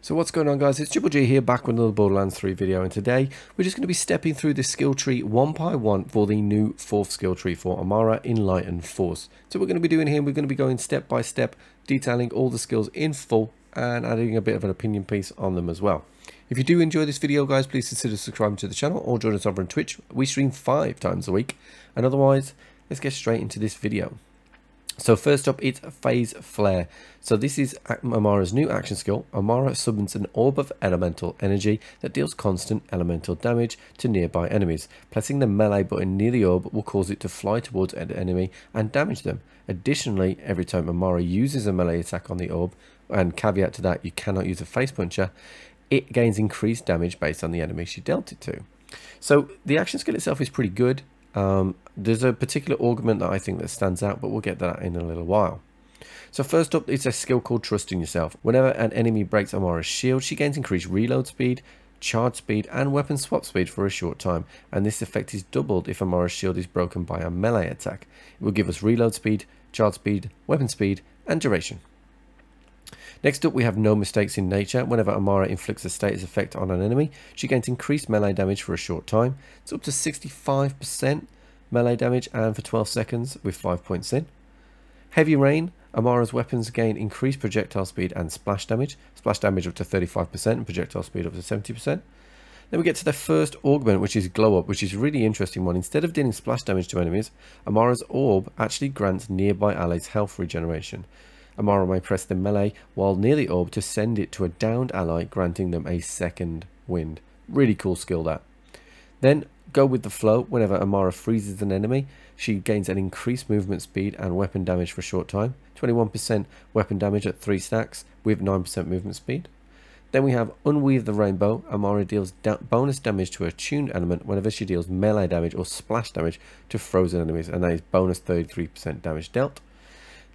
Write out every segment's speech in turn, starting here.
So what's going on, guys? It's Triple G here, back with another Borderlands 3 video, and today we're just going to be stepping through the skill tree one by one for the new 4th skill tree for Amara, Enlightened Force. So what we're going to be doing here, we're going to be going step by step, detailing all the skills in full and adding a bit of an opinion piece on them as well. If you do enjoy this video, guys, please consider subscribing to the channel or join us over on Twitch. We stream 5 times a week, and otherwise, let's get straight into this video. So first up, it's Phase Flare. So this is Amara's new action skill. Amara summons an orb of elemental energy that deals constant elemental damage to nearby enemies. Pressing the melee button near the orb will cause it to fly towards an enemy and damage them. Additionally, every time Amara uses a melee attack on the orb, and caveat to that, you cannot use a face puncher, it gains increased damage based on the enemy she dealt it to. So the action skill itself is pretty good. There's a particular augment that I think that stands out, but we'll get that in a little while. So first up, it's a skill called Trust in Yourself. Whenever an enemy breaks Amara's shield, she gains increased reload speed, charge speed, and weapon swap speed for a short time, and this effect is doubled if Amara's shield is broken by a melee attack. It will give us reload speed, charge speed, weapon speed, and duration. Next up, we have No Mistakes in Nature. Whenever Amara inflicts a status effect on an enemy, she gains increased melee damage for a short time. It's up to 65% melee damage and for 12 seconds with 5 points in. Heavy Rain. Amara's weapons gain increased projectile speed and splash damage. Splash damage up to 35% and projectile speed up to 70%. Then we get to the first augment, which is Glow Up, which is a really interesting one. Instead of dealing splash damage to enemies, Amara's orb actually grants nearby allies health regeneration. Amara may press the melee while near the orb to send it to a downed ally, granting them a second wind. Really cool skill, that. Then Go with the Flow. Whenever Amara freezes an enemy, she gains an increased movement speed and weapon damage for a short time. 21% weapon damage at 3 stacks with 9% movement speed. Then we have Unweave the Rainbow. Amara deals bonus damage to a tuned element whenever she deals melee damage or splash damage to frozen enemies, and that is bonus 33% damage dealt.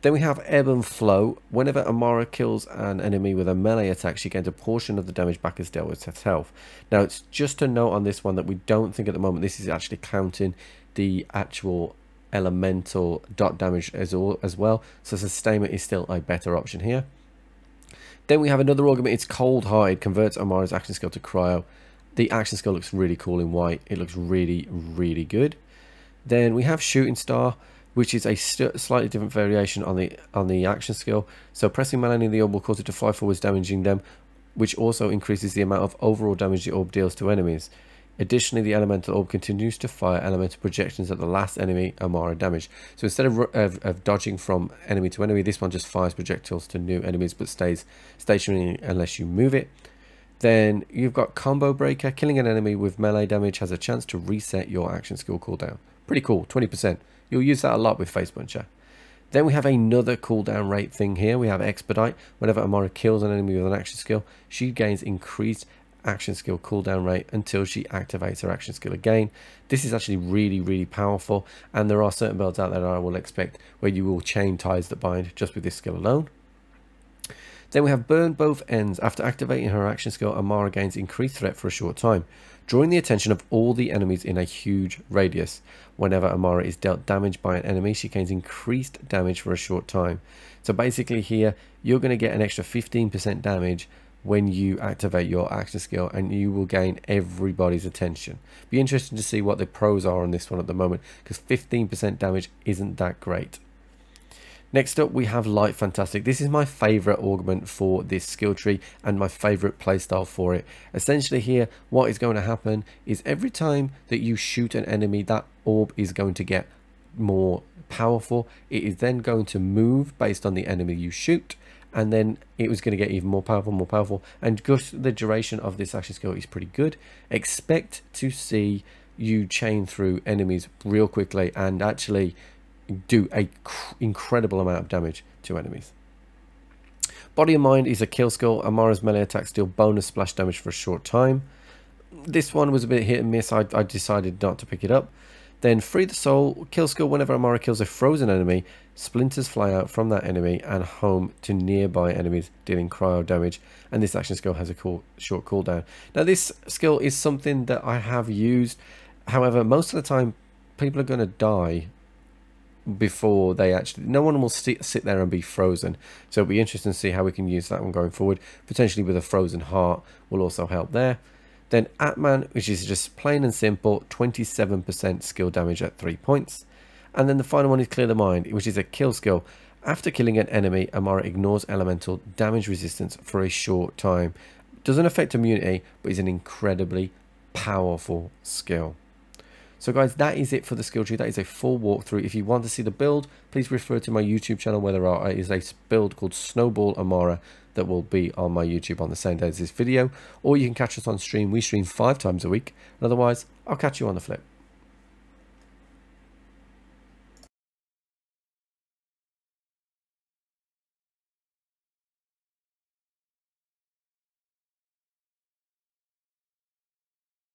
Then we have Ebb and Flow. Whenever Amara kills an enemy with a melee attack, she gains a portion of the damage back as dealt with herself. Now, it's just a note on this one that we don't think at the moment this is actually counting the actual elemental dot damage as well. So sustainment is still a better option here. Then we have another augment. It's Cold Hide. Converts Amara's action skill to Cryo. The action skill looks really cool in white. It looks really, really good. Then we have Shooting Star, which is a slightly different variation on the action skill. So pressing melee in the orb will cause it to fly forwards, damaging them, which also increases the amount of overall damage the orb deals to enemies. Additionally, the elemental orb continues to fire elemental projections at the last enemy Amara damaged. So instead of dodging from enemy to enemy, this one just fires projectiles to new enemies but stays stationary unless you move it. Then you've got Combo Breaker. Killing an enemy with melee damage has a chance to reset your action skill cooldown. Pretty cool, 20%. You'll use that a lot with Face Puncher. Then we have another cooldown rate thing here. We have Expedite. Whenever Amara kills an enemy with an action skill, she gains increased action skill cooldown rate until she activates her action skill again. This is actually really, really powerful, and there are certain builds out there that I will expect where you will chain ties that bind just with this skill alone. Then we have Burn Both Ends. After activating her action skill, Amara gains increased threat for a short time, drawing the attention of all the enemies in a huge radius. Whenever Amara is dealt damage by an enemy, she gains increased damage for a short time. So basically here, you're going to get an extra 15% damage when you activate your action skill, and you will gain everybody's attention. Be interesting to see what the pros are on this one at the moment, because 15% damage isn't that great. Next up, we have Light Fantastic. This is my favorite augment for this skill tree and my favorite playstyle for it. Essentially here, what is going to happen is every time that you shoot an enemy, that orb is going to get more powerful. It is then going to move based on the enemy you shoot, and then it was going to get even more powerful, and just the duration of this action skill is pretty good. Expect to see you chain through enemies real quickly and actually do a incredible amount of damage to enemies. Body and Mind is a kill skill. Amara's melee attacks deal bonus splash damage for a short time. This one was a bit hit and miss. I decided not to pick it up. Then Free the Soul, kill skill. Whenever Amara kills a frozen enemy, splinters fly out from that enemy and home to nearby enemies, dealing cryo damage, and this action skill has a short cooldown. Now this skill is something that I have used, however most of the time people are going to die before they actually, no one will sit there and be frozen. So it'll be interesting to see how we can use that one going forward. Potentially with a frozen heart will also help there. Then Atman, which is just plain and simple, 27% skill damage at 3 points. And then the final one is Clear the Mind, which is a kill skill. After killing an enemy, Amara ignores elemental damage resistance for a short time. Doesn't affect immunity, but is an incredibly powerful skill. So guys, that is it for the skill tree. That is a full walkthrough. If you want to see the build, please refer to my YouTube channel where there is a build called Snowball Amara that will be on my YouTube on the same day as this video. Or you can catch us on stream. We stream 5 times a week. And otherwise, I'll catch you on the flip.